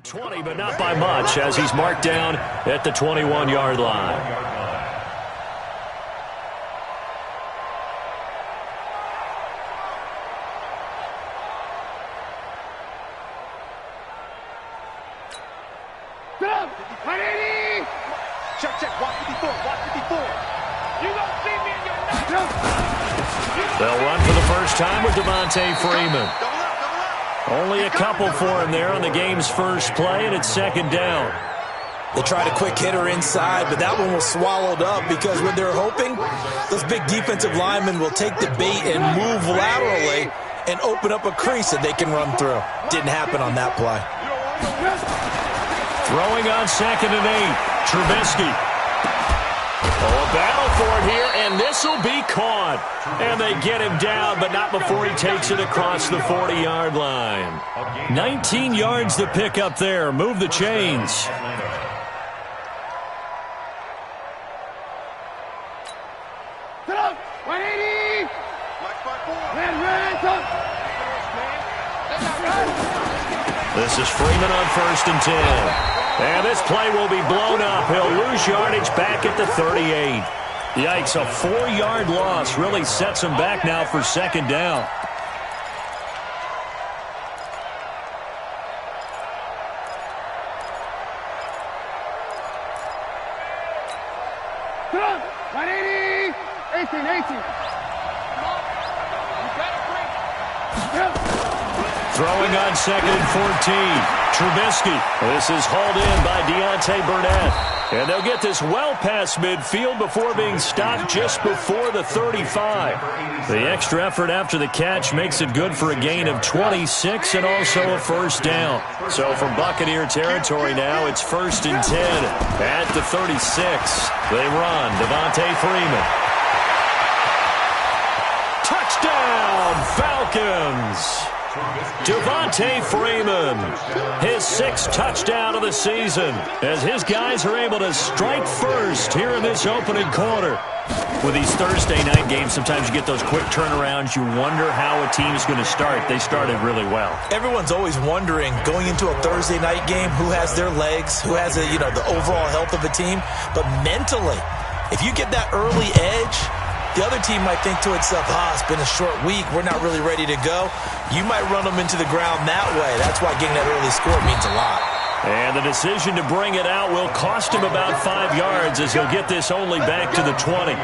20, but not by much, as he's marked down at the 21-yard line. They'll run for the first time with Devontae Freeman. Only a couple for him there on the game's first play, and it's second down. They tried a quick hitter inside, but that one was swallowed up because what they're hoping, those big defensive linemen will take the bait and move laterally and open up a crease that they can run through. Didn't happen on that play. Throwing on 2nd and 8, Trubisky. Oh, a battle for it here, and this will be caught. And they get him down, but not before he takes it across the 40-yard line. 19 yards to pick up there. Move the chains. This is Freeman on 1st and 10. And this play will be blown up. He'll lose yardage back at the 38. Yikes, a 4-yard loss really sets him back now for second down. Throwing on 2nd and 14. Trubisky. This is hauled in by Deontay Burnett. And they'll get this well past midfield before being stopped just before the 35. The extra effort after the catch makes it good for a gain of 26 and also a first down. So from Buccaneer territory now, it's 1st and 10 at the 36. They run. Devontae Freeman. Touchdown, Falcons! Devontae Freeman, his 6th touchdown of the season, as his guys are able to strike first here in this opening quarter. With these Thursday night games, sometimes you get those quick turnarounds. You wonder how a team is going to start. They started really well. Everyone's always wondering, going into a Thursday night game, who has their legs, who has the overall health of a team. But mentally, if you get that early edge, the other team might think to itself, it's been a short week, we're not really ready to go. You might run them into the ground that way. That's why getting that early score means a lot. And the decision to bring it out will cost him about 5 yards as he'll get this only back to the 20.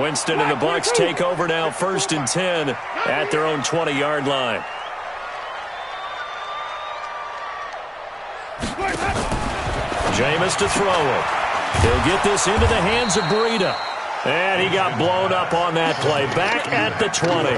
Winston and the Bucs take over now, 1st and 10 at their own 20-yard line. Jameis to throw it. He'll get this into the hands of Breida. And he got blown up on that play. Back at the 20.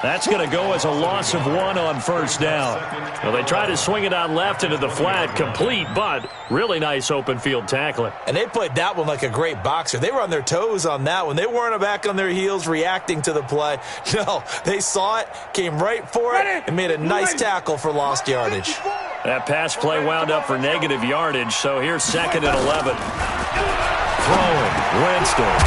That's going to go as a loss of 1 on first down. Well, they tried to swing it on left into the flat, complete, but really nice open field tackling. And they played that one like a great boxer. They were on their toes on that one. They weren't back on their heels reacting to the play. No, they saw it, came right for it, and made a nice tackle for lost yardage. That pass play wound up for negative yardage, so here's 2nd and 11. Throwing, Winston.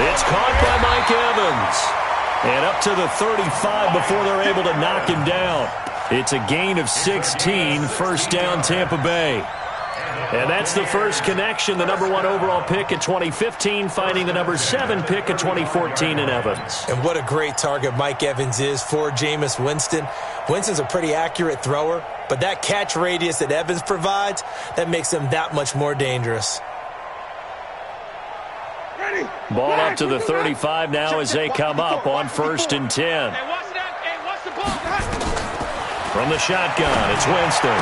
It's caught by Mike Evans. And up to the 35 before they're able to knock him down. It's a gain of 16, first down Tampa Bay. And that's the first connection, the number 1 overall pick in 2015, finding the number 7 pick in 2014 in Evans. And what a great target Mike Evans is for Jameis Winston. Winston's a pretty accurate thrower, but that catch radius that Evans provides, that makes him that much more dangerous. Ball up to the 35 now as they come up on 1st and 10. From the shotgun, it's Winston.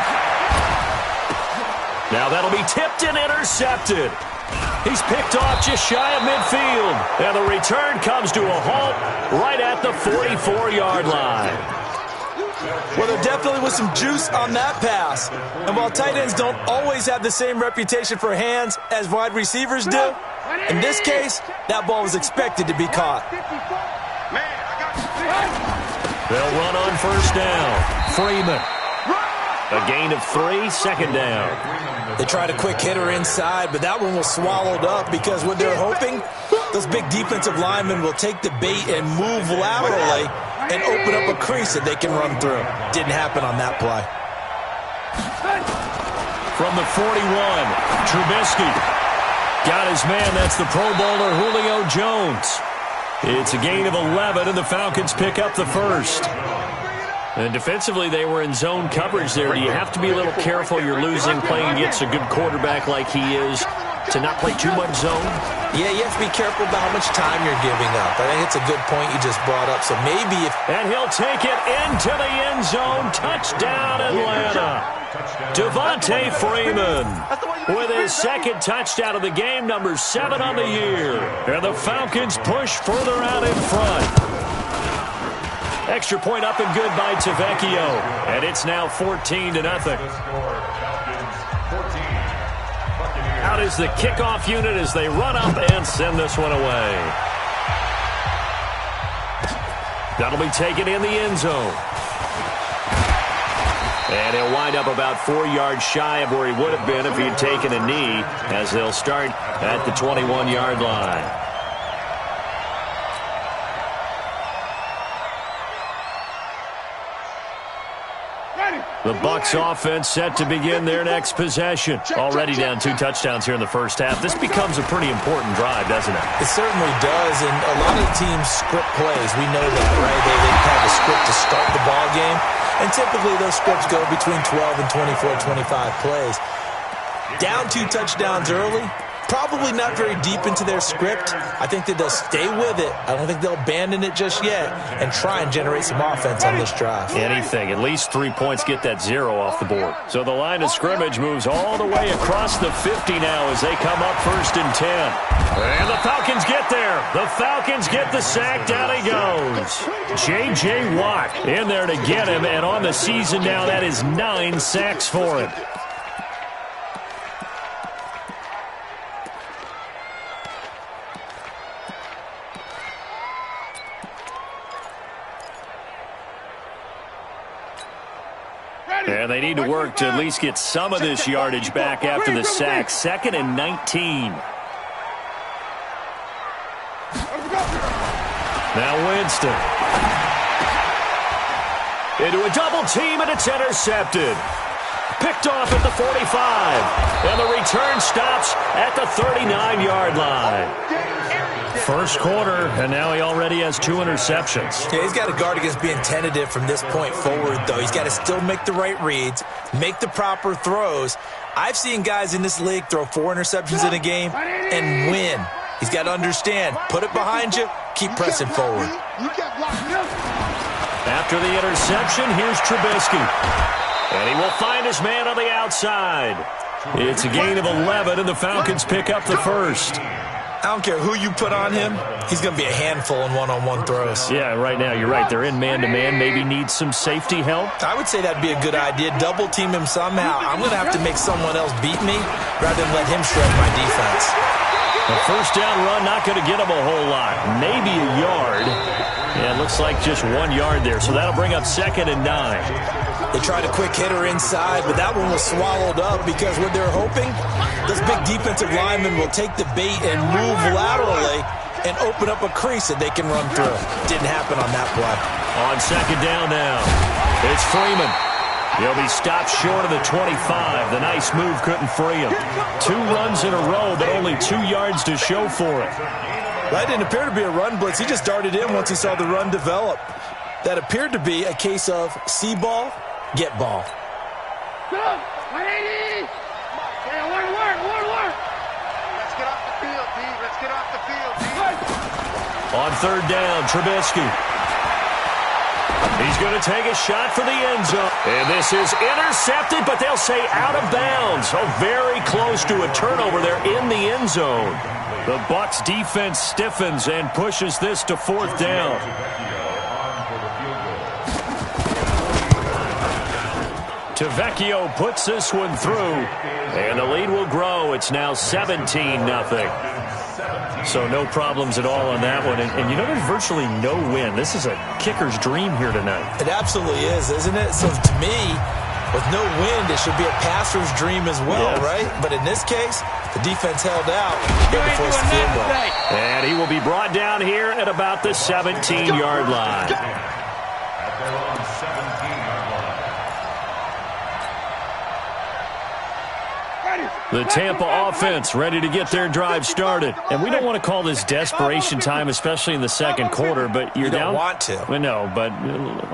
Now that'll be tipped and intercepted. He's picked off just shy of midfield. And the return comes to a halt right at the 44-yard line. Well, there definitely was some juice on that pass. And while tight ends don't always have the same reputation for hands as wide receivers do, in this case, that ball was expected to be caught. They'll run on first down. Freeman. A gain of 3, second down. They tried a quick hitter inside, but that one was swallowed up because what they're hoping, Those big defensive linemen will take the bait and move laterally and open up a crease that they can run through. Didn't happen on that play. From the 41, Trubisky got his man. That's the Pro Bowler Julio Jones. It's a gain of 11, and the Falcons pick up the first. And defensively, they were in zone coverage there. Do you have to be a little careful? You're losing playing against a good quarterback like he is to not play too much zone? Yeah, you have to be careful about how much time you're giving up. I think it's a good point you just brought up. So maybe if... And he'll take it into the end zone. Touchdown, Atlanta. Devontae Freeman with his second touchdown of the game, number 7 on the year. And the Falcons push further out in front. Extra point up and good by Tavecchio. And it's now 14-0. Out is the kickoff unit as they run up and send this one away. That'll be taken in the end zone. And he'll wind up about 4 yards shy of where he would have been if he had taken a knee, as they'll start at the 21-yard line. The Bucs offense set to begin their next possession. Already down 2 touchdowns here in the first half. This becomes a pretty important drive, doesn't it? It certainly does, and a lot of teams script plays. We know that, right? They have a script to start the ball game, and typically those scripts go between 12 and 24, 25 plays. Down 2 touchdowns early, probably not very deep into their script. I think that they'll stay with it. I don't think they'll abandon it just yet and try and generate some offense on this drive. Anything. At least 3 points get that 0 off the board. So the line of scrimmage moves all the way across the 50 now as they come up 1st and 10. And the Falcons get there. The Falcons get the sack. Down he goes. J.J. Watt in there to get him. And on the season now, that is 9 sacks for him. And they need to work to at least get some of this yardage back after the sack. 2nd and 19. Now Winston. Into a double team, and it's intercepted. Picked off at the 45. And the return stops at the 39-yard line. First quarter, and now he already has 2 interceptions. Yeah, he's got to guard against being tentative from this point forward, though. He's got to still make the right reads, make the proper throws. I've seen guys in this league throw 4 interceptions in a game and win. He's got to understand, put it behind you, keep pressing forward. After the interception, here's Trubisky. And he will find his man on the outside. It's a gain of 11, and the Falcons pick up the first. I don't care who you put on him, he's going to be a handful in one-on-one throws. Yeah, right now, you're right. They're in man-to-man. Maybe needs some safety help. I would say that'd be a good idea. Double team him somehow. I'm going to have to make someone else beat me rather than let him shred my defense. A first down run, not going to get him a whole lot. Maybe a yard. Yeah, it looks like just 1 yard there. So that'll bring up 2nd and 9. They tried a quick hitter inside, but that one was swallowed up because what they're hoping, those big defensive linemen will take the bait and move laterally and open up a crease that they can run through. Didn't happen on that play. On 2nd down now, it's Freeman. He'll be stopped short of the 25. The nice move couldn't free him. 2 runs in a row, but only 2 yards to show for it. That didn't appear to be a run blitz. He just darted in once he saw the run develop. That appeared to be a case of see ball, get ball. Go! 180! Yeah, work! Let's get off the field, D. Let's get off the field, D. On 3rd down, Trubisky. He's going to take a shot for the end zone. And this is intercepted, but they'll say out of bounds. So very close to a turnover there in the end zone. The Bucs defense stiffens and pushes this to 4th down. Tavecchio puts this one through, and the lead will grow. It's now 17-0. So no problems at all on that one. And you know, there's virtually no win. This is a kicker's dream here tonight. It absolutely is, isn't it? So to me, With no wind, it should be a passer's dream as well, right? But in this case, the defense held out. Here to force the field goal. And he will be brought down here at about the 17-yard line. The Tampa offense ready to get their drive started. And we don't want to call this desperation time, especially in the second quarter, but you're down. You don't want to. Well, no, but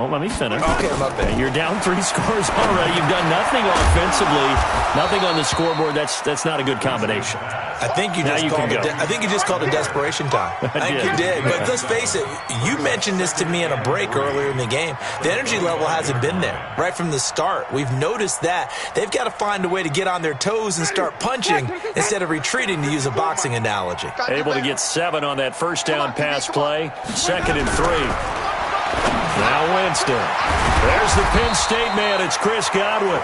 let me finish. Okay, I'm up there. You're down 3 scores already. You've done nothing offensively, nothing on the scoreboard. That's not a good combination. I think you just called it desperation time. I think you did. But let's face it, you mentioned this to me in a break earlier in the game. The energy level hasn't been there right from the start. We've noticed that. They've got to find a way to get on their toes and start punching instead of retreating, to use a boxing analogy. Able to get 7 on that first down pass play. 2nd and 3. Now Winston. There's the Penn State man. It's Chris Godwin.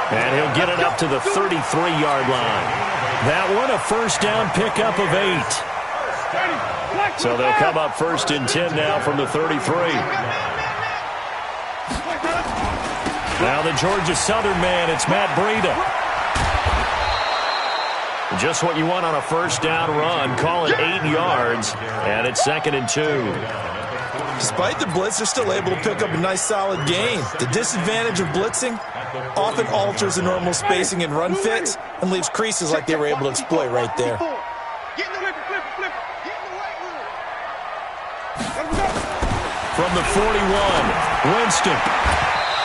And he'll get it up to the 33-yard line. That one a first down pickup of 8. So they'll come up 1st and 10 now from the 33. Now the Georgia Southern man, it's Matt Breida. Just what you want on a first down run. Call it 8 yards, and it's 2nd and 2. Despite the blitz, they're still able to pick up a nice solid gain. The disadvantage of blitzing often alters the normal spacing and run fits and leaves creases like they were able to exploit right there. From the 41, Winston.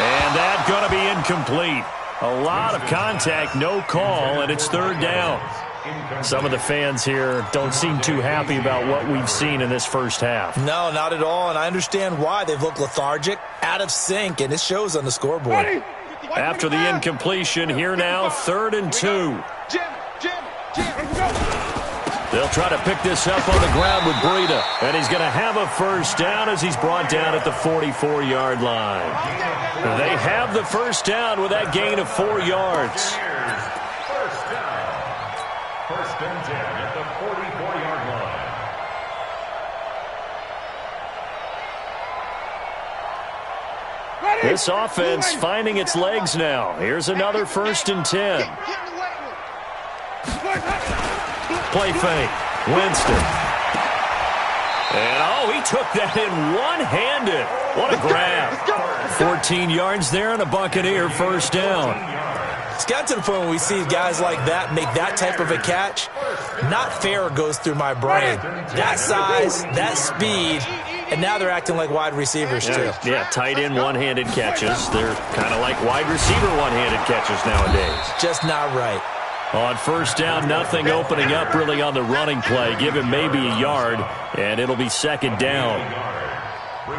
And that's going to be incomplete. A lot of contact, no call, and it's 3rd down. Some of the fans here don't seem too happy about what we've seen in this first half. No, not at all, and I understand why. They've looked lethargic, out of sync, and it shows on the scoreboard. After the incompletion, here now, 3rd and 2. They'll try to pick this up on the ground with Breida, and he's going to have a first down as he's brought down at the 44-yard line. They have the first down with that gain of 4 yards. First and 10 at the 44-yard line. This offense finding its legs now. Here's another 1st and 10. Play fake. Winston. And, he took that in one-handed. What a grab. 14 yards there and a Buccaneer first down. It's got to the point where we see guys like that make that type of a catch. Not fair goes through my brain. That size, that speed, and now they're acting like wide receivers too. Yeah, tight end one-handed catches. They're kind of like wide receiver one-handed catches nowadays. Just not right. On first down, nothing opening up really on the running play. Give him maybe a yard, and it'll be 2nd down.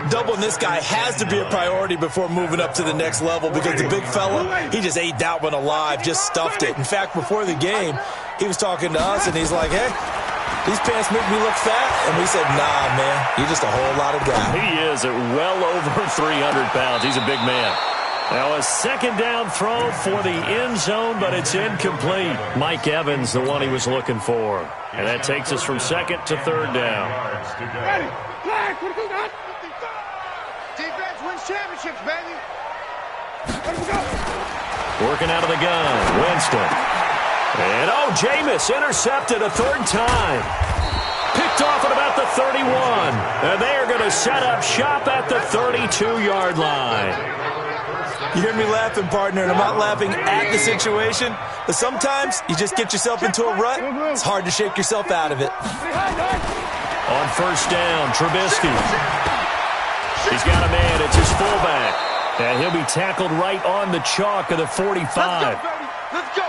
Doubling this guy has to be a priority before moving up to the next level, because the big fella, he just ate that one alive, just stuffed it. In fact, before the game, he was talking to us, and he's like, hey, these pants make me look fat. And we said, nah, man, you're just a whole lot of guy. He is at well over 300 pounds. He's a big man. Now a 2nd down throw for the end zone, but it's incomplete. Mike Evans, the one he was looking for. And that takes us from 2nd to 3rd down. Defense wins championships, baby. Working out of the gun, Winston. And Jameis intercepted a 3rd time. Picked off at about the 31. And they are going to set up shop at the 32-yard line. You hear me laughing, partner, and I'm not laughing at the situation, but sometimes you just get yourself into a rut. It's hard to shake yourself out of it. On first down, Trubisky. He's got a man. It's his fullback. And he'll be tackled right on the chalk of the 45. Let's go.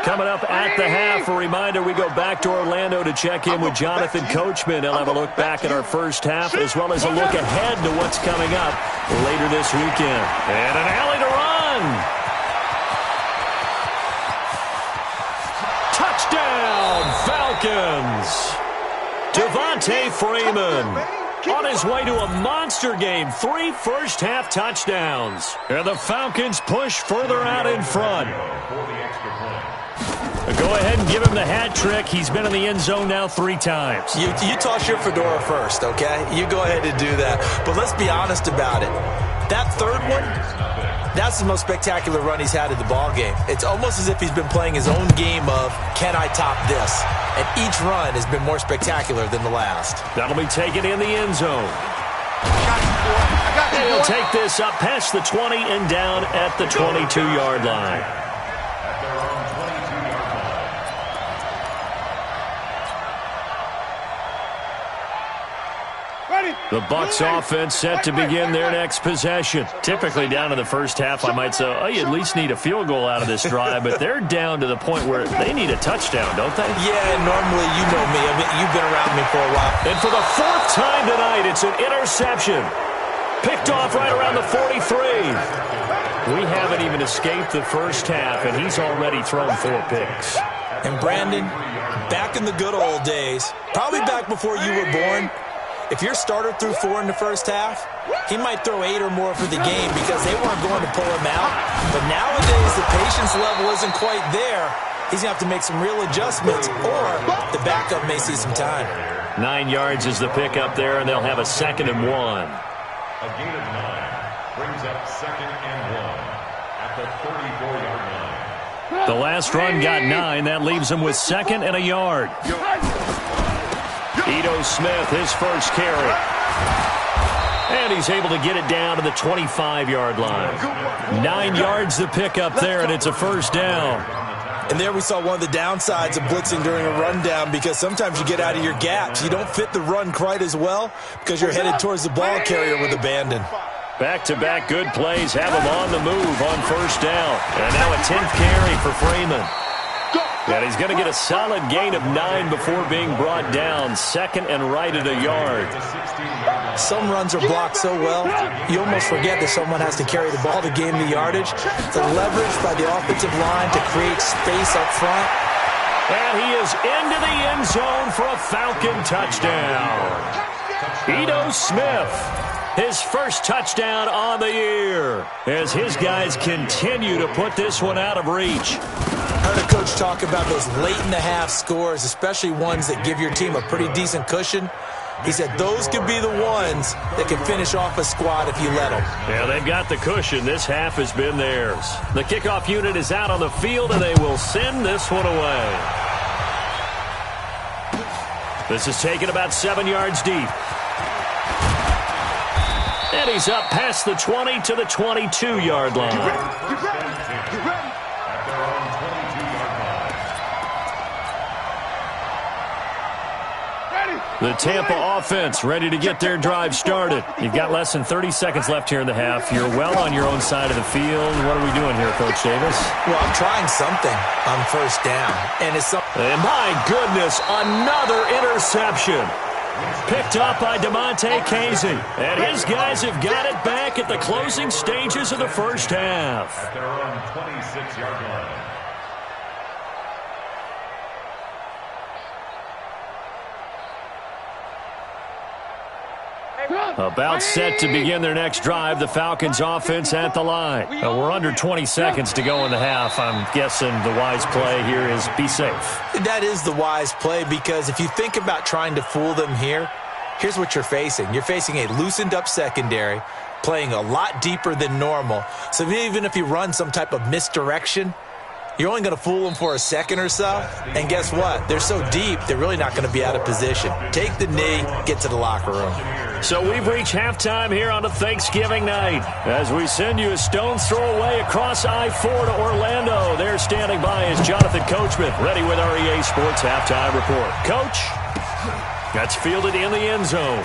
Coming up at the half, a reminder, we go back to Orlando to check in with Jonathan Coachman. He'll have a look back at our first half, as well as a look ahead to what's coming up later this weekend. And an alley to run. Touchdown, Falcons. Devontae Freeman on his way to a monster game. 3 first-half touchdowns. And the Falcons push further out in front. Go ahead and give him the hat trick. He's been in the end zone now 3 times. You toss your fedora first, okay? You go ahead and do that. But let's be honest about it. That third one, that's the most spectacular run he's had in the ball game. It's almost as if he's been playing his own game of, can I top this? And each run has been more spectacular than the last. That'll be taken in the end zone. He'll take this up past the 20 and down at the 22-yard line. The Bucs offense set to begin their next possession. Typically down in the first half, I might say, oh, you at least need a field goal out of this drive, but they're down to the point where they need a touchdown, don't they? Yeah, normally, you know me. I mean, you've been around me for a while. And for the fourth time tonight, it's an interception. Picked off right around the 43. We haven't even escaped the first half, and he's already thrown 4 picks. And Brandon, back in the good old days, probably back before you were born, if your starter threw 4 in the first half, he might throw 8 or more for the game because they weren't going to pull him out. But nowadays, the patience level isn't quite there. He's going to have to make some real adjustments, or the backup may see some time. 9 yards is the pickup there, and they'll have a 2nd and 1. A gain of 9 brings up 2nd and 1 at the 34-yard line. The last run got 9. That leaves him with 2nd and a yard. Ito Smith, his first carry. And he's able to get it down to the 25-yard line. 9 yards the pickup there, and it's a first down. And there we saw one of the downsides of blitzing during a rundown, because sometimes you get out of your gaps. You don't fit the run quite as well because you're headed towards the ball carrier with abandon. Back-to-back good plays have him on the move on first down. And now a 10th carry for Freeman. And he's going to get a solid gain of 9 before being brought down. 2nd and right at a yard. Some runs are blocked so well, you almost forget that someone has to carry the ball to gain the yardage. The leverage by the offensive line to create space up front. And he is into the end zone for a Falcon touchdown. Ito Smith, his first touchdown on the year, as his guys continue to put this one out of reach. I heard a coach talk about those late-in-the-half scores, especially ones that give your team a pretty decent cushion. He said those could be the ones that can finish off a squad if you let them. Yeah, they've got the cushion. This half has been theirs. The kickoff unit is out on the field, and they will send this one away. This is taken about 7 yards deep. And he's up past the 20 to the 22-yard line. The Tampa offense ready to get their drive started. You've got less than 30 seconds left here in the half. You're well on your own side of the field. What are we doing here, Coach Davis? Well, I'm trying something on first down. And my goodness, another interception. Picked up by DeMonte Casey. And his guys have got it back at the closing stages of the first half. At their own 26-yard line. About set to begin their next drive, the Falcons offense at the line. We're under 20 seconds to go in the half. I'm guessing the wise play here is be safe. That is the wise play, because if you think about trying to fool them here, here's what you're facing. You're facing a loosened up secondary, playing a lot deeper than normal. So even if you run some type of misdirection, you're only going to fool them for a second or so. And guess what? They're so deep, they're really not going to be out of position. Take the knee, get to the locker room. So we've reached halftime here on a Thanksgiving night as we send you a stone's throw away across I-4 to Orlando. There standing by is Jonathan Coachman, ready with our EA Sports Halftime Report. Coach, that's fielded in the end zone.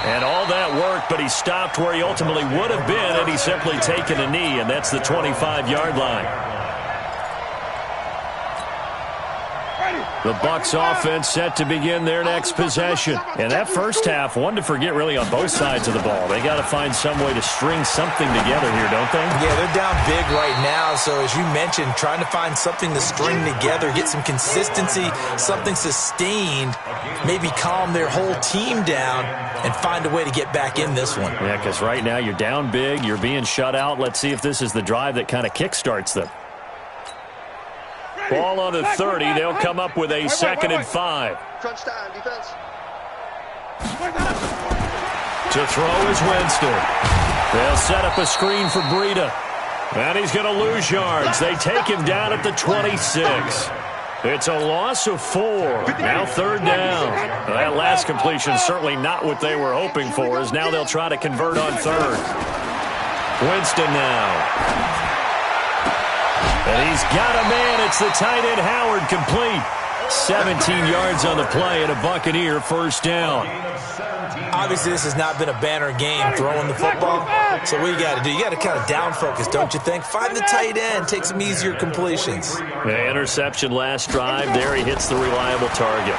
And all that worked, but he stopped where he ultimately would have been, and he's simply taken a knee, and that's the 25-yard line. The Bucs offense set to begin their next possession. And that first half, one to forget really on both sides of the ball. They got to find some way to string something together here, don't they? Yeah, they're down big right now. So as you mentioned, trying to find something to string together, get some consistency, something sustained, maybe calm their whole team down and find a way to get back in this one. Yeah, because right now you're down big, you're being shut out. Let's see if this is the drive that kind of kickstarts them. Ball on the 30. They'll come up with a 2nd and 5. Crunch down, defense. To throw is Winston. They'll set up a screen for Breida. And he's going to lose yards. They take him down at the 26. It's a loss of 4. Now 3rd down. That last completion certainly not what they were hoping for, as now they'll try to convert on 3rd. Winston now. And he's got a man. It's the tight end Howard, complete. 17 yards on the play and a Buccaneer first down. Obviously, this has not been a banner game throwing the football. So what you got to do, you got to kind of down focus, don't you think? Find the tight end, take some easier completions. The interception last drive. There he hits the reliable target.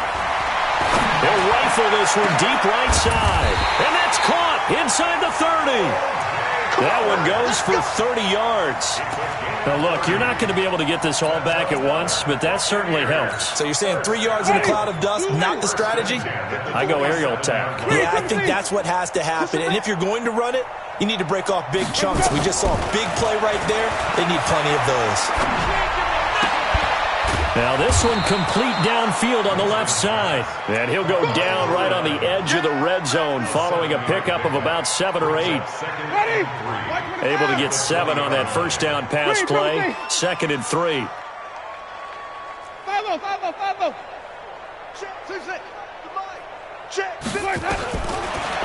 They'll rifle this one deep right side. And that's caught inside the 30. That one goes for 30 yards. Now, look, you're not going to be able to get this all back at once, but that certainly helps. So you're saying 3 yards in a cloud of dust, not the strategy? I go aerial attack. Yeah, I think that's what has to happen. And if you're going to run it, you need to break off big chunks. We just saw a big play right there. They need plenty of those. Now this one complete downfield on the left side. And he'll go down right on the edge of the red zone following a pickup of about 7 or 8. Able to get 7 on that first down pass play. 2nd and 3.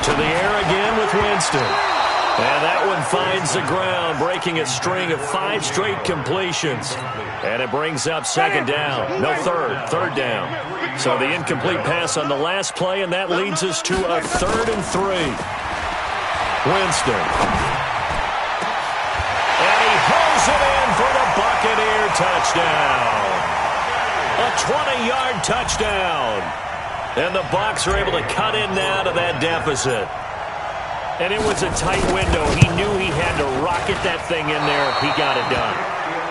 To the air again with Winston. And that one finds the ground, breaking a string of 5 straight completions. And it brings up 2nd down. No, 3rd down. So the incomplete pass on the last play, and that leads us to a 3rd and 3. Winston. And he hauls it in for the Buccaneer touchdown. A 20-yard touchdown. And the Bucs are able to cut in now to that deficit. And it was a tight window. He knew he had to rocket that thing in there. He got it done.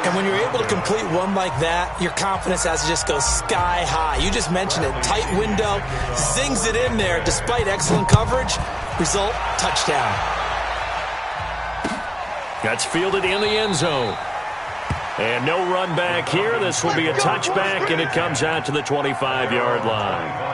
And when you're able to complete one like that, your confidence has to just go sky high. You just mentioned it. Tight window, zings it in there despite excellent coverage. Result, touchdown. That's fielded in the end zone. And no run back here. This will be a touchback, and it comes out to the 25-yard line.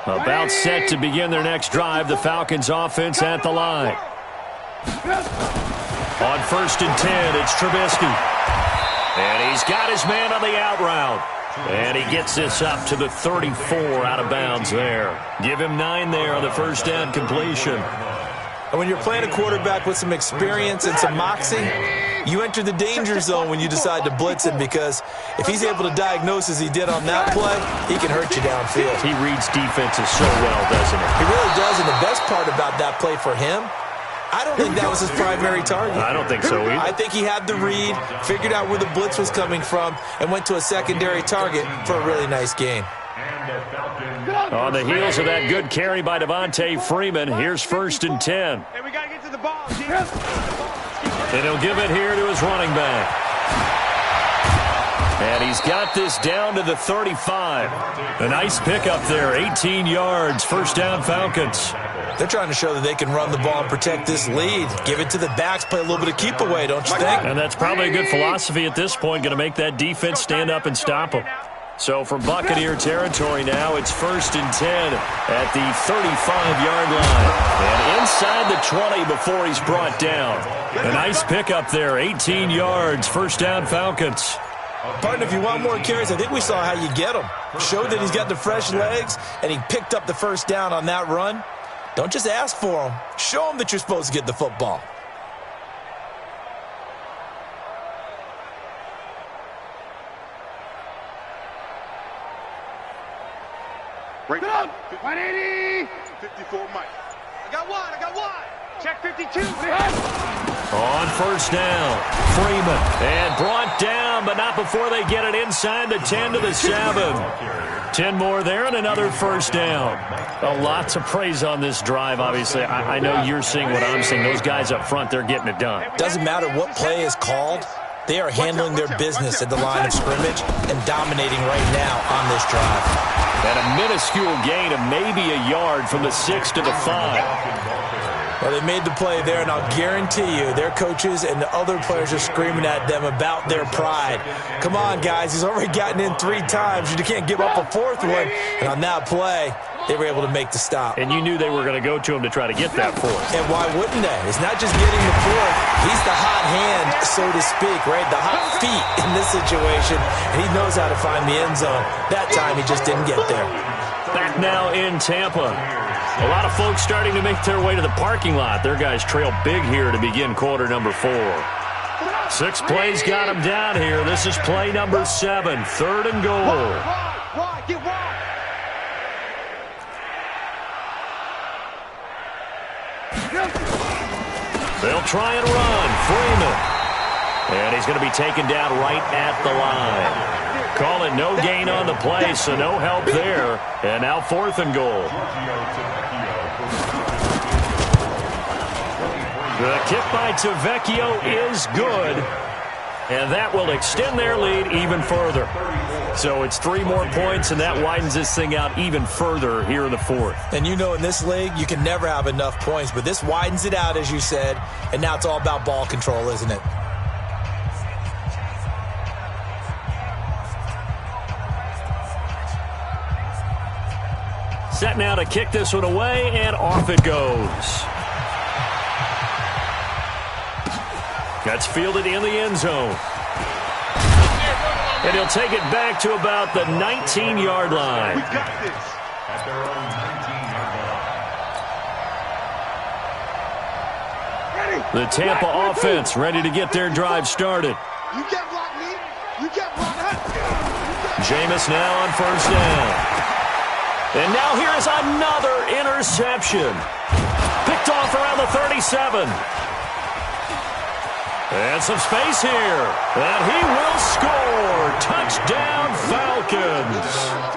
About set to begin their next drive, the Falcons offense at the line. On 1st and 10, it's Trubisky. And he's got his man on the out route. And he gets this up to the 34 out of bounds there. Give him 9 there on the first down completion. And when you're playing a quarterback with some experience and some moxie, you enter the danger zone when you decide to blitz him, because if he's able to diagnose as he did on that play, he can hurt you downfield. He reads defenses so well, doesn't he? He really does, and the best part about that play for him, I don't think that was his primary target. I don't think so either. I think he had the read, figured out where the blitz was coming from, and went to a secondary target for a really nice gain. On the heels of that good carry by Devontae Freeman, here's 1st and 10. Hey, we got to get to the ball. And he'll give it here to his running back. And he's got this down to the 35. A nice pickup there, 18 yards, first down Falcons. They're trying to show that they can run the ball and protect this lead. Give it to the backs, play a little bit of keep away, don't you think? And that's probably a good philosophy at this point, going to make that defense stand up and stop them. So from Buccaneer territory now, it's 1st and 10 at the 35-yard line. And inside the 20 before he's brought down. A nice pickup there, 18 yards, first down Falcons. Partner, if you want more carries, I think we saw how you get him. Showed that he's got the fresh legs, and he picked up the first down on that run. Don't just ask for him. Show him that you're supposed to get the football. Break it up. 180. 54, Mike. I got one. Check 52. On first down, Freeman. And brought down, but not before they get it inside the 10 to the 7. 10 more there and another first down. Lots of praise on this drive, obviously. I know you're seeing what I'm seeing. Those guys up front, they're getting it done. Doesn't matter what play is called. They are handling their business at the line of scrimmage and dominating right now on this drive. And a minuscule gain of maybe a yard from the 6 to the 5. Well, they made the play there, and I'll guarantee you their coaches and the other players are screaming at them about their pride. Come on, guys. He's already gotten in 3 times. You can't give up a 4th one. And on that play, they were able to make the stop. And you knew they were going to go to him to try to get that 4th. And why wouldn't they? It's not just getting the 4th. He's the hot hand, so to speak, right? The hot feet in this situation. And he knows how to find the end zone. That time, he just didn't get there. Back now in Tampa. A lot of folks starting to make their way to the parking lot. Their guys trail big here to begin quarter number 4. 6 plays got them down here. This is play number 7, 3rd and goal. They'll try and run. Freeman. And he's going to be taken down right at the line. Call it no gain on the play, so no help there. And now 4th and goal. The kick by Tavecchio is good. And that will extend their lead even further. So it's 3 more points, and that widens this thing out even further here in the 4th. And you know in this league, you can never have enough points. But this widens it out, as you said. And now it's all about ball control, isn't it? Set now to kick this one away, and off it goes. That's fielded in the end zone. And he'll take it back to about the 19-yard line. We got this. At their own 19-yard line. The Tampa offense ready to get their drive started. You can't block me. You can't block that. Jameis now on 1st down. And now here is another interception. Picked off around the 37. And some space here. And he will score. Touchdown, Falcons.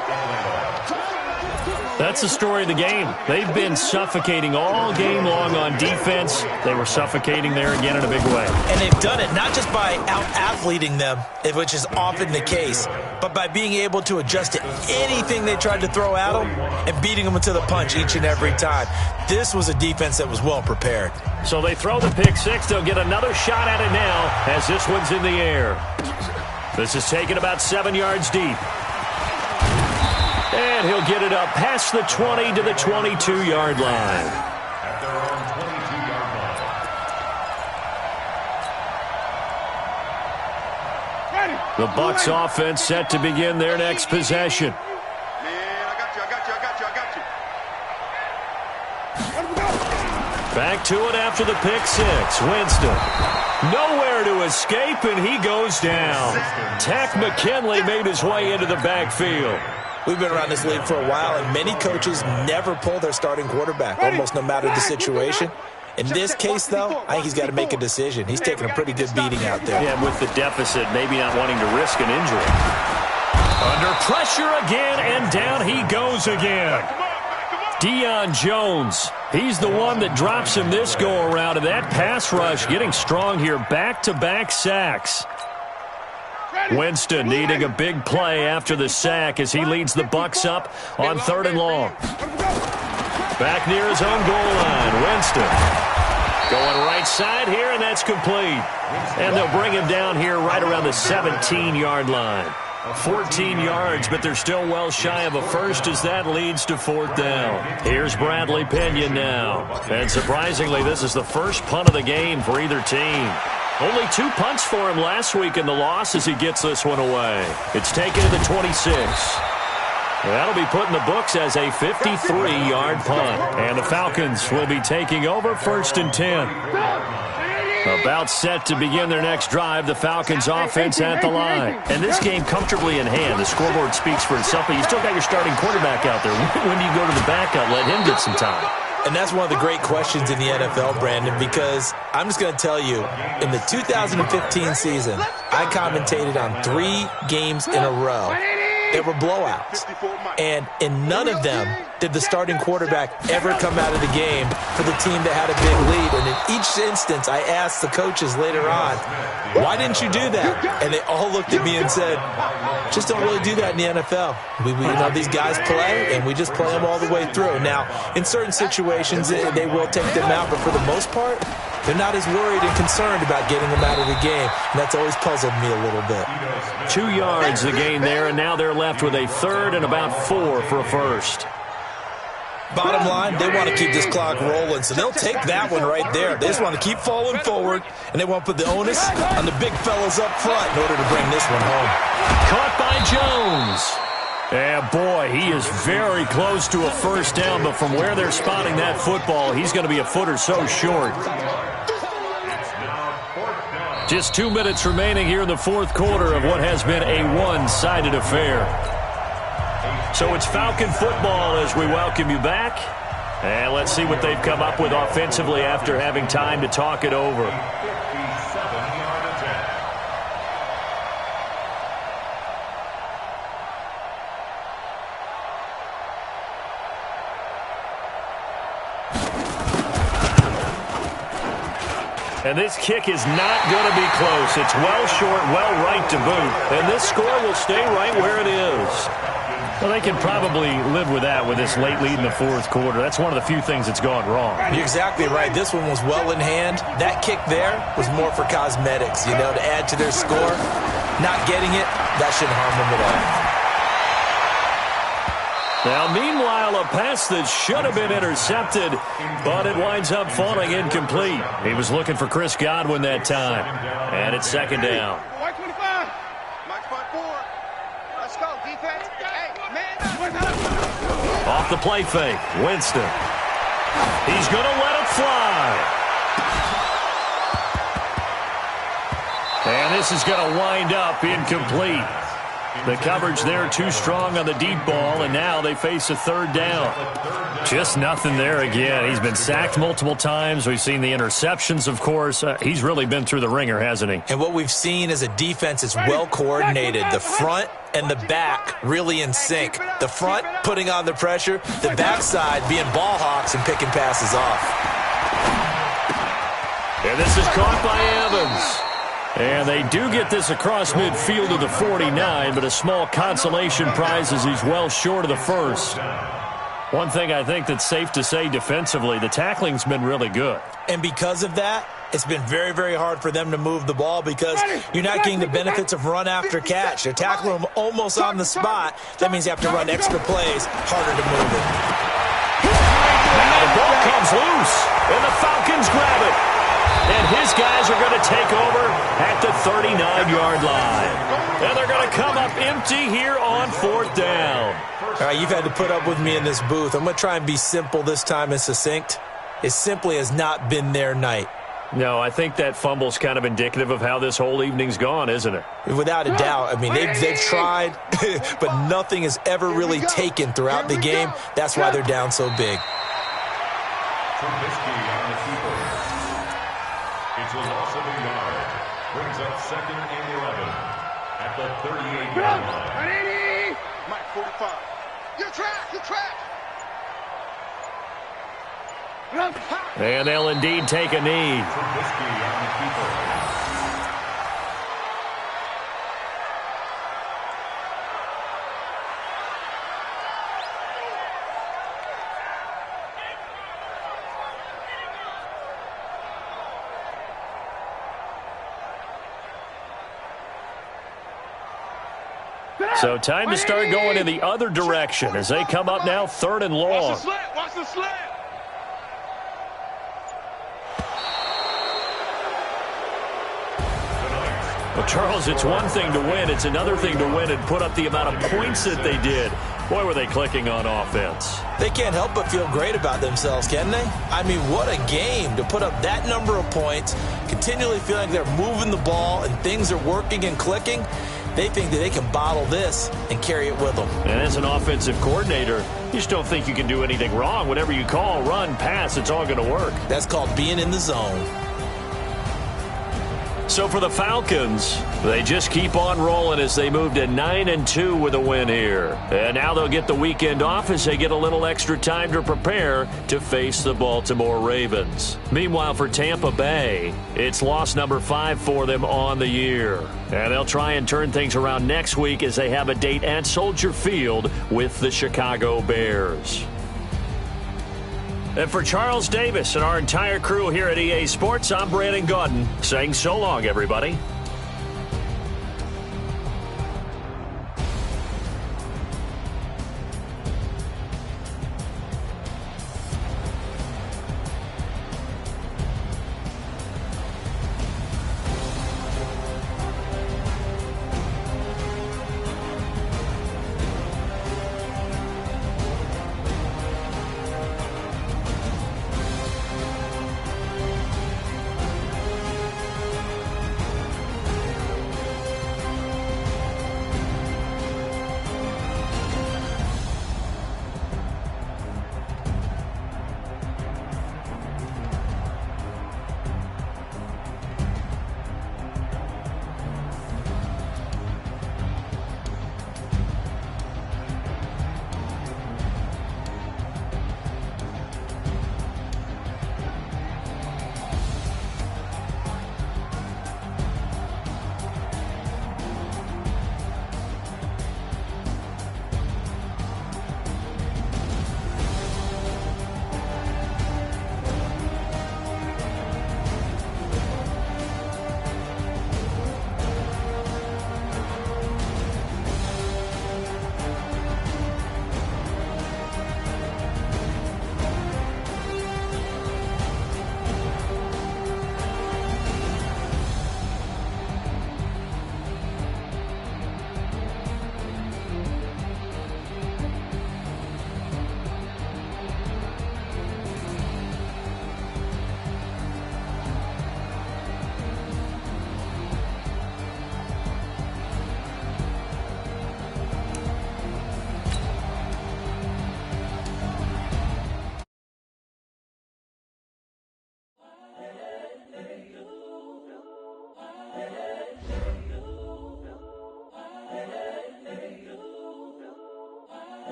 That's the story of the game. They've been suffocating all game long on defense. They were suffocating there again in a big way. And they've done it not just by out-athleting them, which is often the case, but by being able to adjust to anything they tried to throw at them and beating them to the punch each and every time. This was a defense that was well prepared. So they throw the pick 6. They'll get another shot at it now as this one's in the air. This is taken about 7 yards deep. And he'll get it up past the 20 to the 22-yard line. At their own 22-yard line. The Bucs offense set to begin their next possession. Man, I got you. Back to it after the pick 6. Winston. Nowhere to escape, and he goes down. Tack McKinley made his way into the backfield. We've been around this league for a while, and many coaches never pull their starting quarterback, almost no matter the situation. In this case, though, I think he's got to make a decision. He's taking a pretty good beating out there. Yeah, with the deficit, maybe not wanting to risk an injury. Under pressure again, and down he goes again. Deion Jones, he's the one that drops him this go-around, and that pass rush getting strong here, back-to-back sacks. Winston needing a big play after the sack as he leads the Bucs up on 3rd and long. Back near his own goal line, Winston. Going right side here, and that's complete. And they'll bring him down here right around the 17-yard line. 14 yards, but they're still well shy of a first as that leads to 4th down. Here's Bradley Pinion now. And surprisingly, this is the first punt of the game for either team. Only 2 punts for him last week in the loss as he gets this one away. It's taken to the 26. That'll be put in the books as a 53-yard punt. And the Falcons will be taking over 1st and 10. About set to begin their next drive, the Falcons offense at the line. And this game comfortably in hand. The scoreboard speaks for itself, but you still got your starting quarterback out there. When do you go to the backup? Let him get some time. And that's one of the great questions in the NFL, Brandon, because I'm just going to tell you, in the 2015 season, I commentated on 3 games in a row. that were blowouts. And in none of them did the starting quarterback ever come out of the game for the team that had a big lead. And in each instance, I asked the coaches later on, why didn't you do that? And they all looked at me and said, just don't really do that in the NFL. We these guys play, and we just play them all the way through. Now, in certain situations, they will take them out, but for the most part, they're not as worried and concerned about getting them out of the game. And that's always puzzled me a little bit. 2 yards the gain there, and now they're left with a third and about 4 for a first. Bottom line, they want to keep this clock rolling, so they'll take that one right there. They just want to keep falling forward, and they want to put the onus on the big fellas up front in order to bring this one home. Caught by Jones. Yeah, boy, he is very close to a first down, but from where they're spotting that football, he's going to be a foot or so short. Just 2 minutes remaining here in the fourth quarter of what has been a one-sided affair. So it's Falcon football as we welcome you back. And let's see what they've come up with offensively after having time to talk it over. And this kick is not going to be close. It's well short, well right to boot. And this score will stay right where it is. Well, they can probably live with that with this late lead in the fourth quarter. That's one of the few things that's gone wrong. You're exactly right. This one was well in hand. That kick there was more for cosmetics, to add to their score. Not getting it, that shouldn't harm them at all. Now, meanwhile, a pass that should have been intercepted, but it winds up falling incomplete. He was looking for Chris Godwin that time. And it's second down. Off the play fake, Winston. He's going to let it fly. And this is going to wind up incomplete. The coverage there too strong on the deep ball, and now they face a third down. Just nothing there again. He's been sacked multiple times. We've seen the interceptions, of course. He's really been through the ringer, hasn't he? And what we've seen is a defense that's well coordinated. The front and the back really in sync. The front putting on the pressure, the backside being ball hawks and picking passes off. And this is caught by Evans. And they do get this across midfield to the 49, but a small consolation prize as he's well short of the first. One thing I think that's safe to say defensively, the tackling's been really good. And because of that, it's been very, very hard for them to move the ball because you're not getting the benefits of run after catch. They're tackling them almost on the spot. That means you have to run extra plays, harder to move it. Now the ball comes loose, and the Falcons grab it. And his guys are going to take over at the 39-yard line. And they're going to come up empty here on fourth down. All right, you've had to put up with me in this booth. I'm going to try and be simple this time and succinct. It simply has not been their night. No, I think that fumble's kind of indicative of how this whole evening's gone, isn't it? Without a doubt. I mean, they've tried, but nothing has ever really taken throughout the game. That's why they're down so big. It's a loss of a yard. Brings up second and 11 at the 38-yard line. Mike 45. You track. And they'll indeed take a knee. Trubisky on the keeper. So time to start going in the other direction as they come up now third and long. Watch the slant. Well, Charles, it's one thing to win. It's another thing to win and put up the amount of points that they did. Boy, were they clicking on offense. They can't help but feel great about themselves, can they? I mean, what a game to put up that number of points, continually feeling like they're moving the ball and things are working and clicking. They think that they can bottle this and carry it with them. And as an offensive coordinator, you just don't think you can do anything wrong. Whatever you call, run, pass, it's all going to work. That's called being in the zone. So for the Falcons, they just keep on rolling as they move to 9-2 with a win here. And now they'll get the weekend off as they get a little extra time to prepare to face the Baltimore Ravens. Meanwhile, for Tampa Bay, it's loss number 5 for them on the year. And they'll try and turn things around next week as they have a date at Soldier Field with the Chicago Bears. And for Charles Davis and our entire crew here at EA Sports, I'm Brandon Gaudin saying so long, everybody.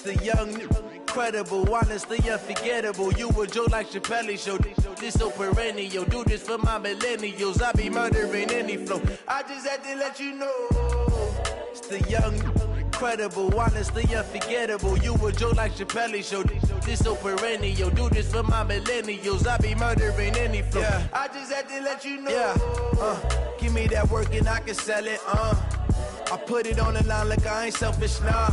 The young, incredible, honestly unforgettable. You a Joe like Chappelle show. This so perennial. Do this for my millennials. I be murdering any flow. I just had to let you know. It's the young, incredible, honestly unforgettable. You a Joe like Chappelle show. This so perennial. Do this for my millennials. I be murdering any flow. Yeah. I just had to let you know. Yeah. Give me that work and I can sell it. I put it on the line like I ain't selfish, nah.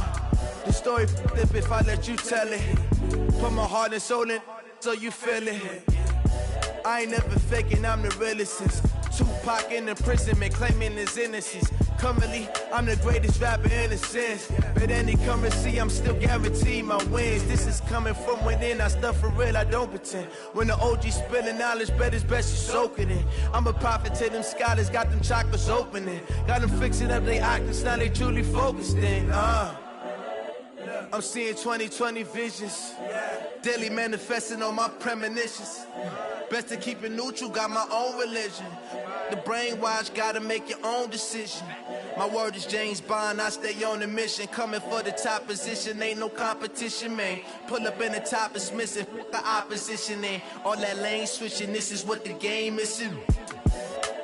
The story flip if I let you tell it. Put my heart and soul in so you feel it. I ain't never faking, I'm the realest since Tupac in imprisonment, claiming his innocence. Currently, I'm the greatest rapper in a sense. But any currency, I'm still guaranteed my wins. This is coming from within, I stuff for real, I don't pretend. When the OG spilling knowledge, bet it's best you soak it in. I'm a prophet to them scholars, got them chakras opening. Got them fixing up they octaves, now they truly focused in. I'm seeing 2020 visions, daily manifesting on my premonitions. Best to keep it neutral, got my own religion. The brainwash, gotta make your own decision. My word is James Bond, I stay on a mission. Coming for the top position, ain't no competition, man. Pull up in the top is missing, the opposition in. All that lane switching, this is what the game is.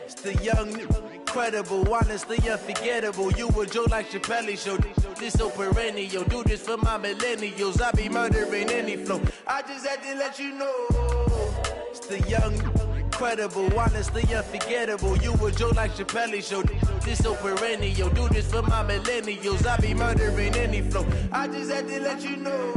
It's the young, incredible, honestly unforgettable. You a Joe like Chappelle show. This so perennial. Do this for my millennials. I be murdering any flow. I just had to let you know. It's the young, incredible, honestly unforgettable. You a Joe like Chappelle show. This so perennial. Do this for my millennials. I be murdering any flow. I just had to let you know.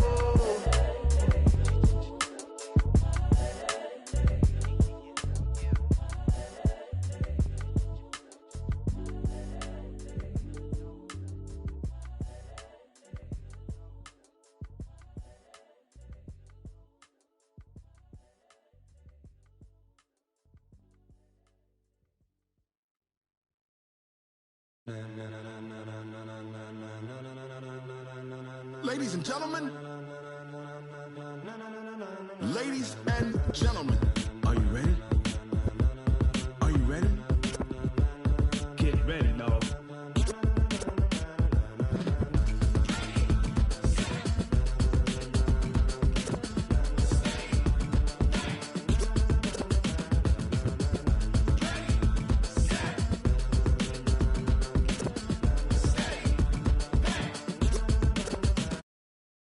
Ladies and gentlemen, ladies and gentlemen.